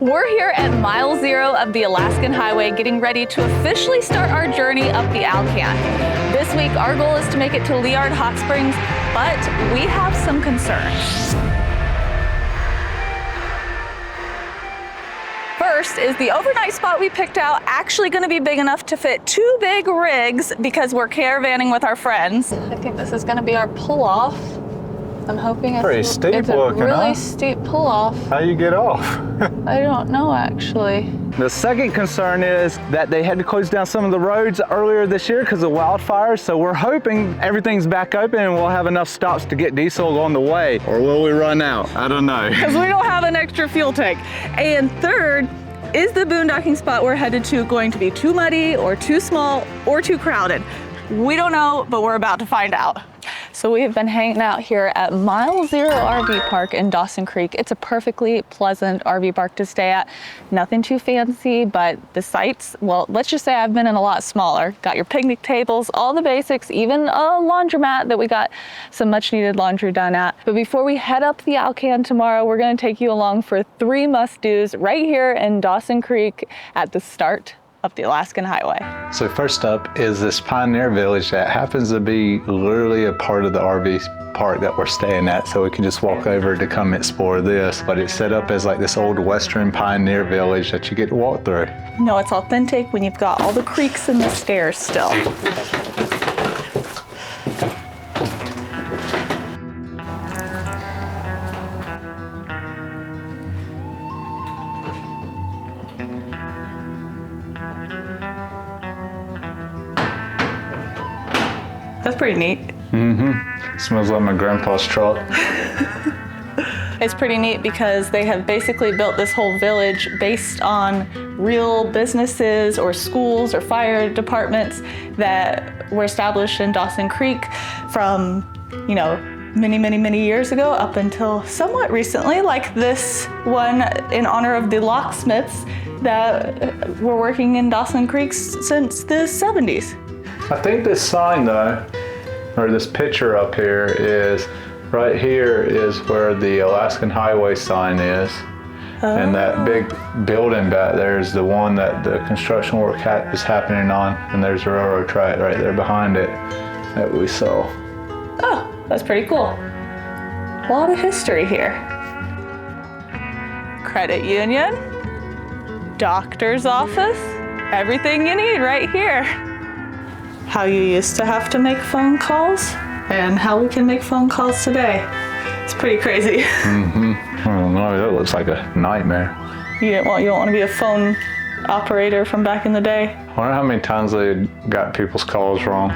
We're here at mile 0 of the Alaskan Highway, getting ready to officially start our journey up the Alcan. This week, our goal is to make it to Liard Hot Springs, but we have some concerns. First, is the overnight spot we picked out actually going to be big enough to fit 2 big rigs because we're caravanning with our friends? I think this is going to be our pull-off. I'm hoping it's pretty steep it's looking, a really huh? steep pull-off. How you get off? I don't know, actually. The second concern is that they had to close down some of the roads earlier this year because of wildfires, so we're hoping everything's back open and we'll have enough stops to get diesel along the way. Or will we run out? I don't know. Because we don't have an extra fuel tank. And third, is the boondocking spot we're headed to going to be too muddy or too small or too crowded? We don't know, but we're about to find out. So we have been hanging out here at mile 0 RV park in Dawson Creek. It's a perfectly pleasant RV park to stay at. Nothing too fancy, but the sites, well, let's just say I've been in a lot smaller. Got your picnic tables, all the basics, even a laundromat that we got some much needed laundry done at. But before we head up the Alcan tomorrow, we're gonna take you along for 3 must-dos right here in Dawson Creek at the start of the Alaskan Highway. So first up is this pioneer village that happens to be literally a part of the RV park that we're staying at, so we can just walk over to come explore this. But it's set up as like this old western pioneer village that you get to walk through. No, it's authentic when you've got all the creeks and the stairs still. That's pretty neat. Mm-hmm. Smells like my grandpa's truck. It's pretty neat because they have basically built this whole village based on real businesses or schools or fire departments that were established in Dawson Creek from, you know, many years ago up until somewhat recently, like this one in honor of the locksmiths that were working in Dawson Creek since the 70s. I think this sign though, or this picture up here is, right here is where the Alaskan Highway sign is. Oh. And that big building back there is the one that the construction work is happening on, and there's a railroad track right there behind it that we saw. Oh, that's pretty cool. A lot of history here. Credit union, doctor's office, everything you need right here. How you used to have to make phone calls and how we can make phone calls today. It's pretty crazy. Mm-hmm. I don't know, that looks like a nightmare. You don't want to be a phone operator from back in the day. I wonder how many times they got people's calls wrong.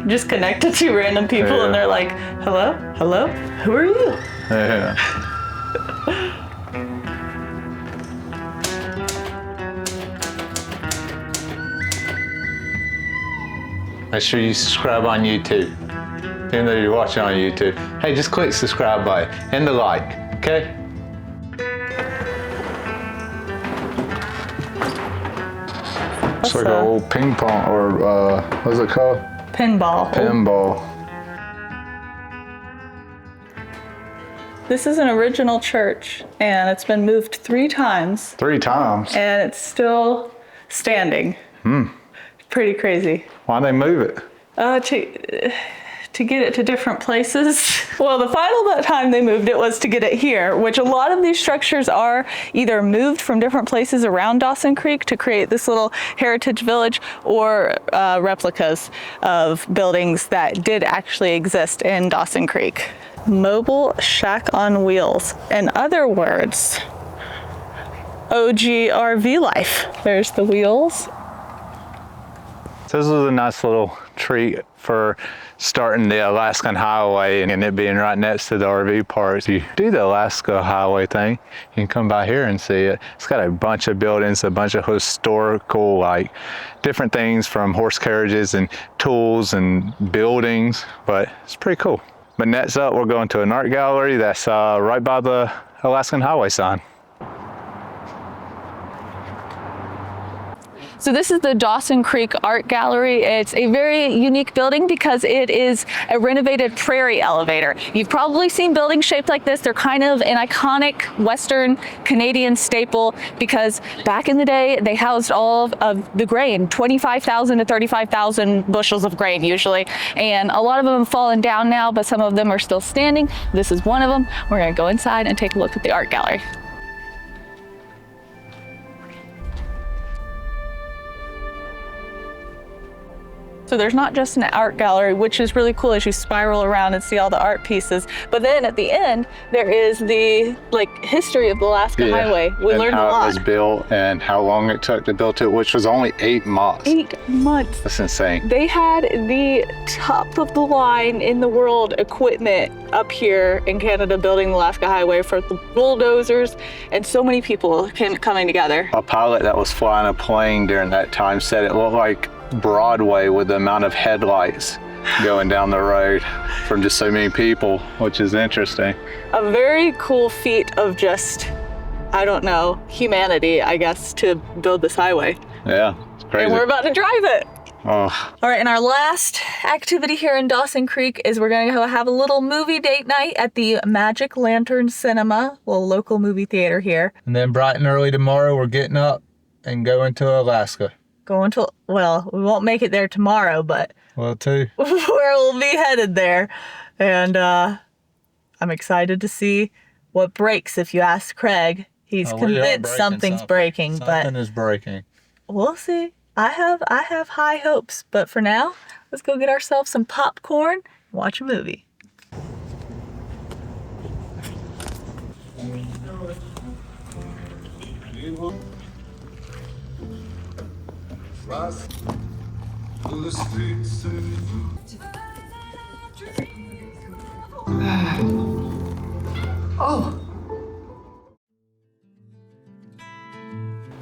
Just connected to random people, yeah. And they're like, hello, hello, who are you? Yeah. Make sure you subscribe on YouTube. Even though you're watching on YouTube, hey, just click subscribe button and the like, okay? It's like an old ping pong, or what's it called? Pinball. Pinball. This is an original church, and it's been moved 3 times. 3 times? And it's still standing. Pretty crazy. Why'd they move it? To get it to different places. Well, the final time they moved it was to get it here, which a lot of these structures are either moved from different places around Dawson Creek to create this little heritage village, or replicas of buildings that did actually exist in Dawson Creek. Mobile shack on wheels. In other words, OG RV life. There's the wheels. So this was a nice little treat for starting the Alaskan Highway and it being right next to the RV parks. If you do the Alaska Highway thing, you can come by here and see it. It's got a bunch of buildings, a bunch of historical, like different things from horse carriages and tools and buildings, but it's pretty cool. But next up, we're going to an art gallery that's right by the Alaskan Highway sign. So this is the Dawson Creek Art Gallery. It's a very unique building because it is a renovated prairie elevator. You've probably seen buildings shaped like this. They're kind of an iconic Western Canadian staple because back in the day, they housed all of the grain, 25,000 to 35,000 bushels of grain usually. And a lot of them have fallen down now, but some of them are still standing. This is one of them. We're gonna go inside and take a look at the art gallery. So there's not just an art gallery, which is really cool as you spiral around and see all the art pieces. But then at the end, there is the history of the Alaska Highway. We learned a lot. How it was built and how long it took to build it, which was only 8 months. 8 months. That's insane. They had the top of the line in the world equipment up here in Canada building the Alaska Highway for the bulldozers, and so many people coming together. A pilot that was flying a plane during that time said it looked like Broadway with the amount of headlights going down the road from just so many people, which is interesting. A very cool feat of just, I don't know, humanity, I guess, to build this highway. Yeah, it's crazy. And we're about to drive it. Oh. All right, and our last activity here in Dawson Creek is we're gonna go have a little movie date night at the Magic Lantern Cinema, a little local movie theater here. And then bright and early tomorrow, we're getting up and going to Alaska. Going to, well, we won't make it there tomorrow, but Well, too. where we'll be headed there. And I'm excited to see what breaks. If you ask Craig, he's convinced something's breaking, but something is breaking. We'll see. I have high hopes, but for now, let's go get ourselves some popcorn and watch a movie. Through the streets Oh.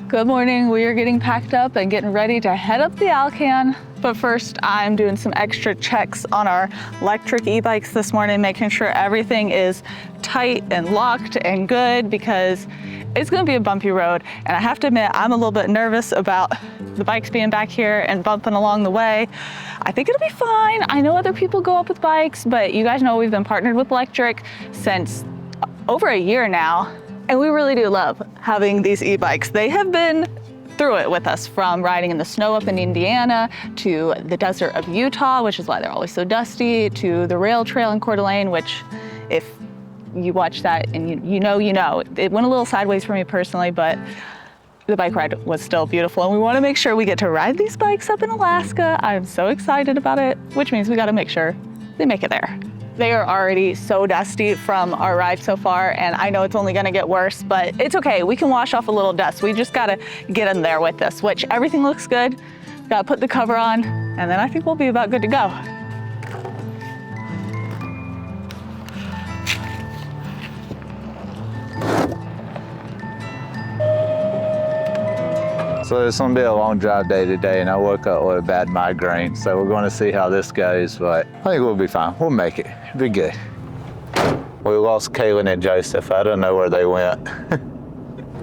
Good morning. We are getting packed up and getting ready to head up the Alcan. But first, I'm doing some extra checks on our electric e-bikes this morning, making sure everything is tight and locked and good because it's gonna be a bumpy road. And I have to admit, I'm a little bit nervous about the bikes being back here and bumping along the way. I think it'll be fine. I know other people go up with bikes, but you guys know we've been partnered with Electric since over a year now. And we really do love having these e-bikes. They have been through it with us, from riding in the snow up in Indiana to the desert of Utah, which is why they're always so dusty, to the rail trail in Coeur d'Alene, which if you watch that and you know. It went a little sideways for me personally, but the bike ride was still beautiful. And we want to make sure we get to ride these bikes up in Alaska. I'm so excited about it, which means we got to make sure they make it there. They are already so dusty from our ride so far, and I know it's only gonna get worse, but it's okay. We can wash off a little dust. We just gotta get in there with this, which everything looks good. Gotta put the cover on, and then I think we'll be about good to go. So it's gonna be a long drive day today, and I woke up with a bad migraine. So we're gonna see how this goes, but I think we'll be fine. We'll make it. It'll be good. We lost Kaleb and Joseph. I don't know where they went.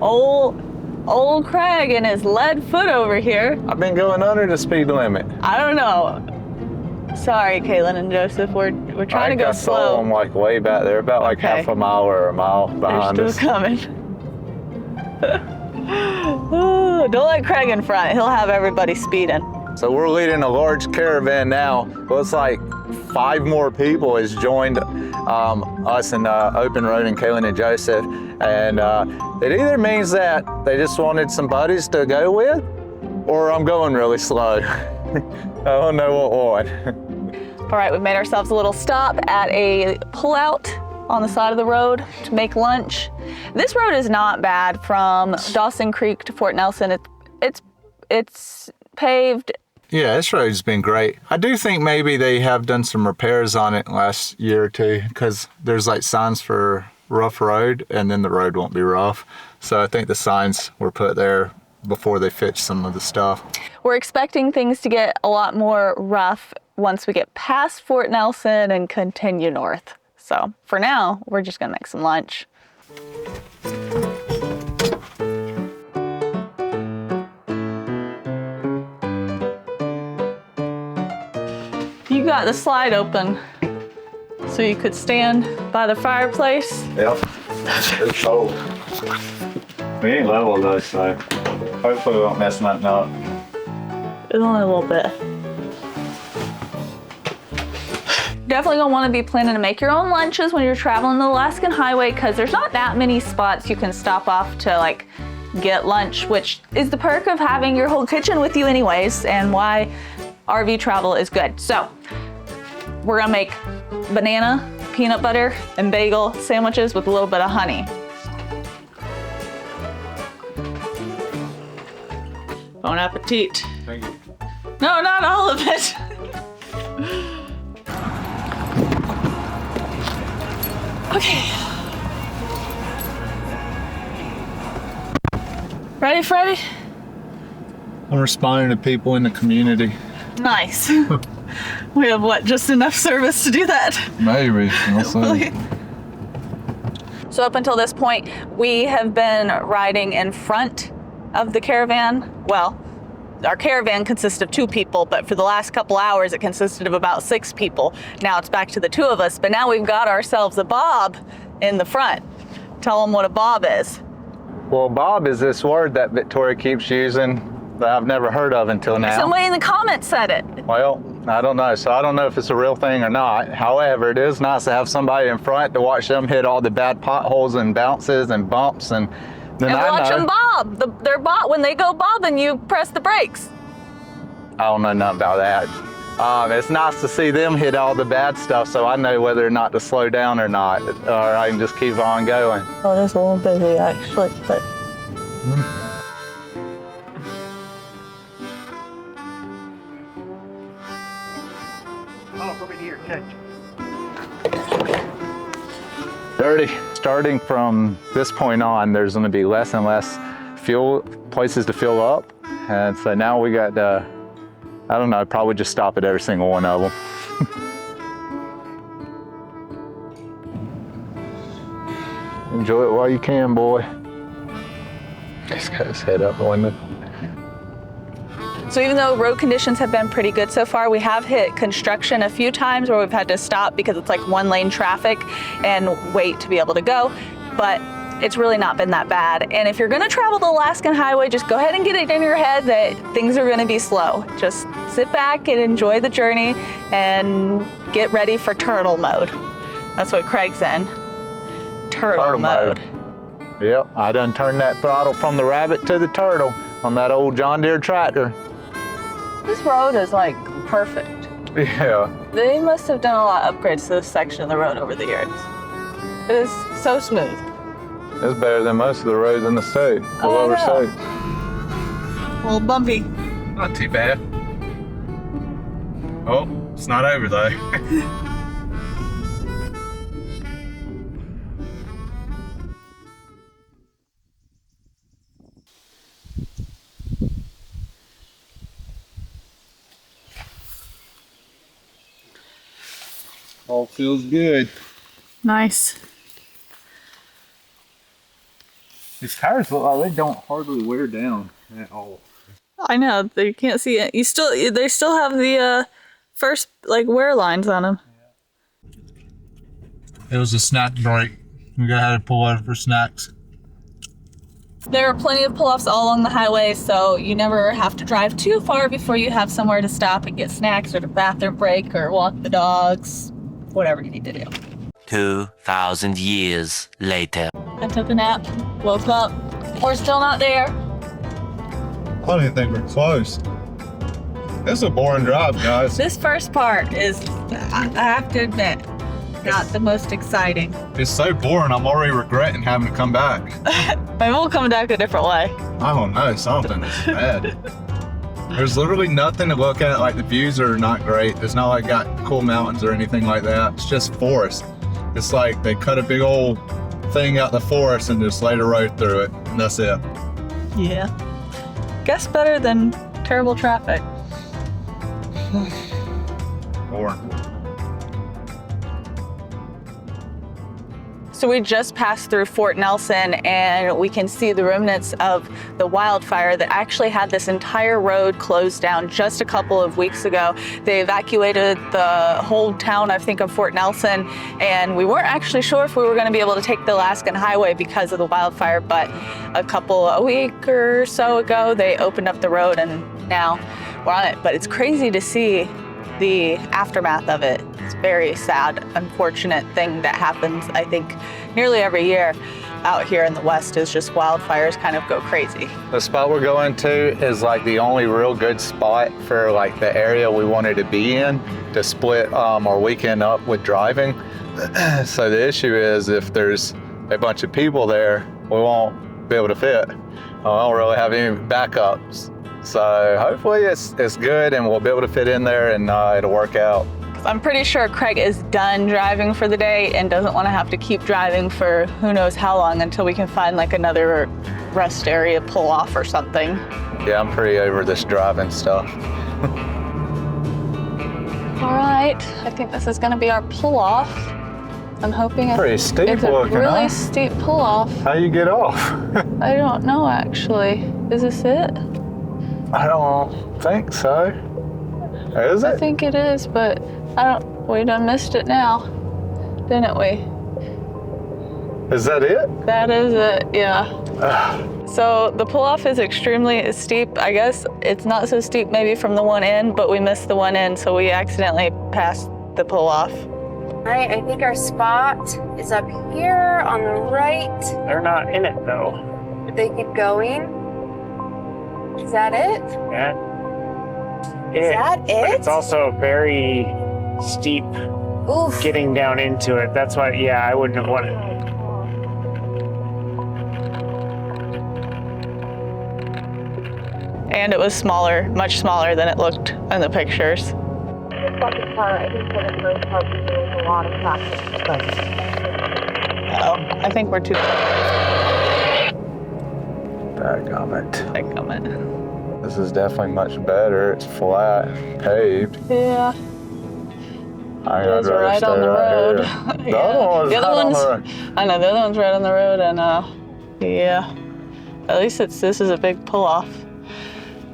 Old Craig and his lead foot over here. I've been going under the speed limit. I don't know. Sorry, Kaleb and Joseph. We're trying to go slow. I saw them like way back there, about like half a mile or a mile behind us. They're still coming. Don't let Craig in front. He'll have everybody speeding. So we're leading a large caravan now. Looks like 5 more people has joined us in Open Road and Kaleb and Joseph. And it either means that they just wanted some buddies to go with, or I'm going really slow. I don't know what one. All right, we've made ourselves a little stop at a pullout on the side of the road to make lunch. This road is not bad from Dawson Creek to Fort Nelson. It's paved. Yeah, this road's been great. I do think maybe they have done some repairs on it last year or two, because there's like signs for rough road, and then the road won't be rough. So I think the signs were put there before they fixed some of the stuff. We're expecting things to get a lot more rough once we get past Fort Nelson and continue north. So for now, we're just gonna make some lunch. You got the slide open so you could stand by the fireplace. Yep. It's cold. We ain't level though, so hopefully we won't mess nothing up. It's only a little bit. Definitely gonna wanna be planning to make your own lunches when you're traveling the Alaskan highway, because there's not that many spots you can stop off to like get lunch, which is the perk of having your whole kitchen with you anyways, and why RV travel is good. So we're gonna make banana, peanut butter, and bagel sandwiches with a little bit of honey. Bon appetit. Thank you. No, not all of it. Okay. Ready, Freddy? I'm responding to people in the community. Nice. We have what, just enough service to do that? Maybe. We'll see. So up until this point, we have been riding in front of the caravan. Well, our caravan consists of 2 people, but for the last couple hours, it consisted of about 6 people. Now it's back to the 2 of us, but now we've got ourselves a bob in the front. Tell them what a bob is. Well, bob is this word that Victoria keeps using that I've never heard of until now. Somebody in the comments said it. Well, I don't know. So I don't know if it's a real thing or not. However, it is nice to have somebody in front to watch them hit all the bad potholes and bounces and bumps, and then And I watch know. them bob. They're bob. When they go bobbing, you press the brakes. I don't know nothing about that. It's nice to see them hit all the bad stuff, so I know whether or not to slow down or not, or I can just keep on going. Oh, it is a little busy actually, but. Dirty. Starting from this point on, there's going to be less and less fuel places to fill up, and so now we got I don't know, probably just stop at every single one of them. Enjoy it while you can, boy. He's got his head out the window. So even though road conditions have been pretty good so far, we have hit construction a few times where we've had to stop because it's like 1-lane traffic and wait to be able to go. But it's really not been that bad. And if you're gonna travel the Alaskan highway, just go ahead and get it in your head that things are gonna be slow. Just sit back and enjoy the journey and get ready for turtle mode. That's what Craig's in. Turtle mode. Yep, I done turned that throttle from the rabbit to the turtle on that old John Deere tractor. This road is like perfect. Yeah. They must have done a lot of upgrades to this section of the road over the years. It is so smooth. It's better than most of the roads in the state, the Oh, lower yeah. states. A little bumpy. Not too bad. Oh, it's not over though. All feels good. Nice. These tires look like they don't hardly wear down at all. I know, you can't see it. They still have the first like wear lines on them. It was a snack break. We gotta pull over for snacks. There are plenty of pull-offs all along the highway, so you never have to drive too far before you have somewhere to stop and get snacks or to bathroom break or walk the dogs, whatever you need to do. 2,000 years later. I took a nap, woke up, we're still not there. I don't even think we're close. It's a boring drive, guys. This first part is, I have to admit, not the most exciting. It's so boring, I'm already regretting having to come back. Maybe we'll come back a different way. I don't know, something is bad. There's literally nothing to look at, like the views are not great. There's not like got cool mountains or anything like that. It's just forest. It's like they cut a big old thing out the forest and just laid a road through it, and that's it. Yeah. Guess better than terrible traffic. Boring. So we just passed through Fort Nelson and we can see the remnants of the wildfire that actually had this entire road closed down just a couple of weeks ago. They evacuated the whole town, I think, of Fort Nelson, and we weren't actually sure if we were going to be able to take the Alaskan highway because of the wildfire, but a week or so ago, they opened up the road and now we're on it. But it's crazy to see the aftermath of it. It's a very sad, unfortunate thing that happens, I think, nearly every year out here in the West is just wildfires kind of go crazy. The spot we're going to is like the only real good spot for like the area we wanted to be in to split our weekend up with driving. So the issue is if there's a bunch of people there, we won't be able to fit. I don't really have any backups. So hopefully it's good and we'll be able to fit in there and it'll work out. I'm pretty sure Craig is done driving for the day and doesn't want to have to keep driving for who knows how long until we can find like another rest area pull off or something. Yeah, I'm pretty over this driving stuff. All right, I think this is going to be our pull off. I'm hoping pretty steep it's a looking, really huh? steep pull off. How you get off? I don't know actually. Is this it? I don't think so. Is it? I think it is, but we done missed it now, didn't we? Is that it? That is it, yeah. So the pull-off is extremely steep. I guess it's not so steep maybe from the one end, but we missed the one end, so we accidentally passed the pull-off. All right, I think our spot is up here on the right. They're not in it though. They keep going. Is that it? Yeah. Is that But it? it's also very steep Oof. getting down into it. That's why, yeah, I wouldn't want it. And it was smaller, much smaller than it looked in the pictures. Oh, I think we're too Dadgummit. This is definitely much better. It's flat, paved. Yeah. I'd It is rather right stay on the road. right here. The Yeah. other one's The other right on one's- the road. I know, the other one's right on the road, and yeah. At least this is a big pull-off.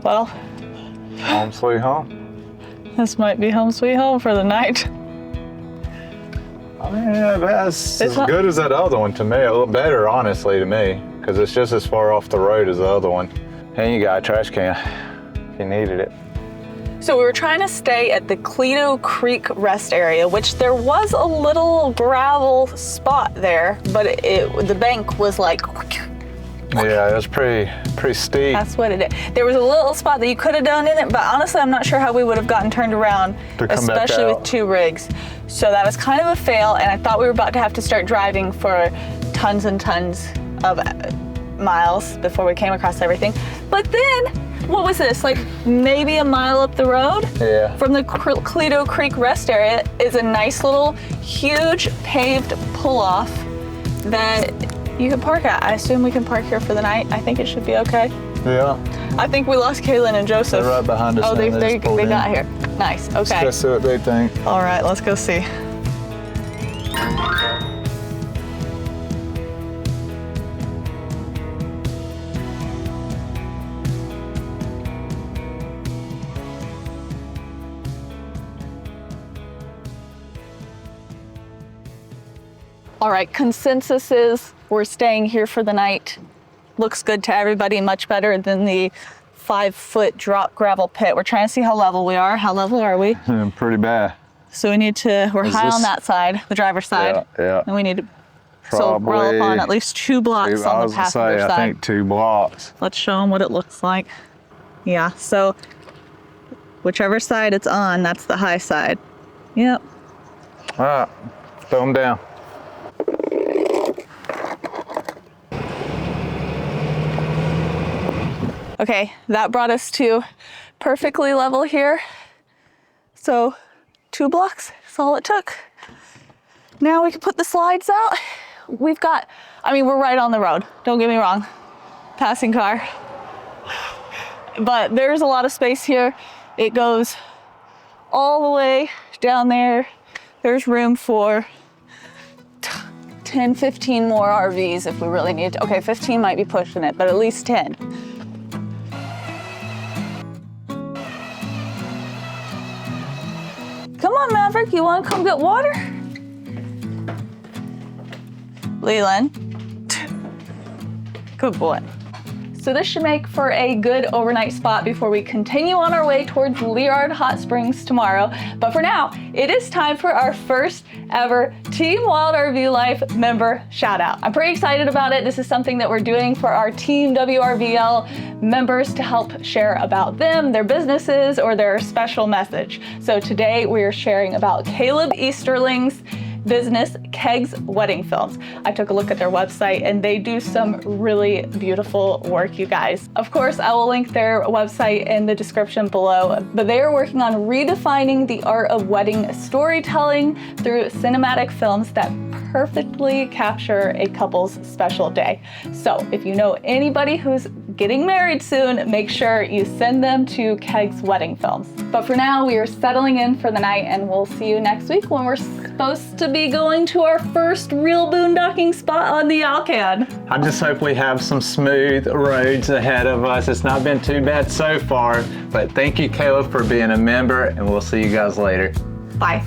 Well, Home sweet home. this might be home sweet home for the night. I mean, yeah, that's It's as not- good as that other one to me. It looked better, honestly, to me, because it's just as far off the road as the other one. And you got a trash can if you needed it. So we were trying to stay at the Cleto Creek rest area, which there was a little gravel spot there, but the bank was like, Yeah, it was pretty steep. that's what it is. There was a little spot that you could have done in it, but honestly, I'm not sure how we would have gotten turned around, To come back especially with out. 2 rigs. So that was kind of a fail, and I thought we were about to have to start driving for tons and tons of miles before we came across everything. But then, what was this? Like maybe a mile up the road Yeah. from the Cleto Creek rest area is a nice little huge paved pull-off that you can park at. I assume we can park here for the night. I think it should be okay. Yeah. I think we lost Kaylin and Joseph. They're right behind us Oh, now. they just pulled in. got here. Nice, okay. Let's see what they think. All right, let's go see. All right, consensus is we're staying here for the night. Looks good to everybody, much better than the 5-foot drop gravel pit. We're trying to see how level we are. How level are we? Pretty bad. So we're Is high on this- that side, the driver's side. Yeah. And we need to, so roll up on at least 2 blocks I on was the gonna passenger say, side. I think 2 blocks. Let's show them what it looks like. Yeah, so whichever side it's on, that's the high side. Yep. All right, throw them down. Okay, that brought us to perfectly level here. So 2 blocks, that's all it took. Now we can put the slides out. We've got, I mean, we're right on the road, don't get me wrong. Passing car. But there's a lot of space here. It goes all the way down there. There's room for 10, 15 more RVs if we really need to. Okay, 15 might be pushing it, but at least 10. Come on, Maverick, you wanna come get water? Leland. Good boy. So this should make for a good overnight spot before we continue on our way towards Leard Hot Springs tomorrow. But for now, it is time for our first ever Team Wild RV Life member shout out. I'm pretty excited about it. This is something that we're doing for our Team WRVL members to help share about them, their businesses, or their special message. So today we are sharing about Kaleb Easterling's business, Kegs Wedding Films. I took a look at their website and they do some really beautiful work, you guys. Of course, I will link their website in the description below, but they are working on redefining the art of wedding storytelling through cinematic films that perfectly capture a couple's special day. So if you know anybody who's getting married soon, make sure you send them to Kegs Wedding Films. But for now, we are settling in for the night and we'll see you next week when we're supposed to be going to our first real boondocking spot on the Alcan. I just hope we have some smooth roads ahead of us. It's not been too bad so far, but thank you, Kaleb, for being a member, and we'll see you guys later. Bye.